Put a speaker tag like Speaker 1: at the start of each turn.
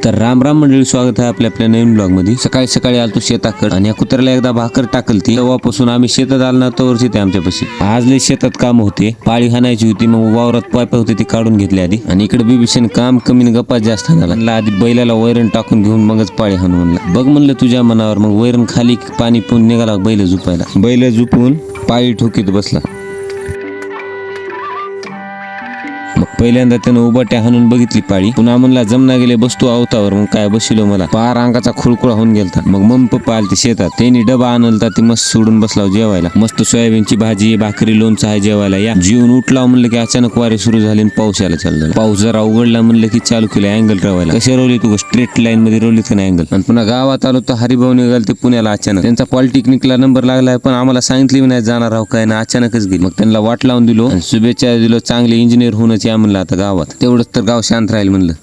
Speaker 1: तर राम राम मंडळी, स्वागत आहे आपल्या नवीन ब्लॉग मध्ये। सकाळी सकाळी आलतो शेताकडे आणि या कुत्र्याला एकदा भाकर टाकलती, तेव्हापासून आम्ही शेतात आलो ना तोवरची ते आमच्यापाशी। आज लय शेतात काम होते, पाळी हाणायची होती, मग वावरात पायपा होते ती काढून घेतली आधी। आणि इकडे बिबिशन काम कमी गप्पा जास्त हाणाला। आधी बैलाला वैरण टाकून घेऊन मगच पाळी हाणू म्हणलं। बघ म्हणलं तुझ्या मनावर। मग वैरण खाली पाणी पिऊन निघाला बैल झुपायला। बैल झुपून पाळी ठोकीत बसला। मग पहिल्यांदा त्यानं उबाट्या हाणून बघितली पाळी, पुन्हा म्हणला जमना गेले बसतो अवतावर। मग काय बसिलो मला, पार अंगाचा खुळखुळा होऊन गेलता। मग मम्मी पप्पा आलते शेतात, त्यांनी डबा आणलता, ती मस्त सोडून बसला जेवायला। मस्त सोयाबीनची भाजी, भाकरी, लोणचं आहे जेवायला या। जीवन उठला म्हणलं की अचानक वारे सुरू झाले आणि पाऊस यायला चालू झाला। पाऊस जरा उघडला म्हणलं की चालू केलं अँगल रवायला। कशा रोवली तू, स्ट्रेट लाईन मध्ये रोवलीत का नाही अँगल। आणि पुन्हा गावात आलो तर हरिभाऊ निघाल ते पुण्याला अचानक। त्यांचा पॉलिटेक्निकला नंबर लागलाय, पण आम्हाला सांगितली नाही जाणार आहो काय ना, अचानकच गेली। मग त्यांना वाट लावून दिलो आणि शुभेच्छा दिलो, चांगले इंजिनियर होऊनच या म्हणलं आता गावात, तेवढंच तर गाव शांत राहील म्हणलं।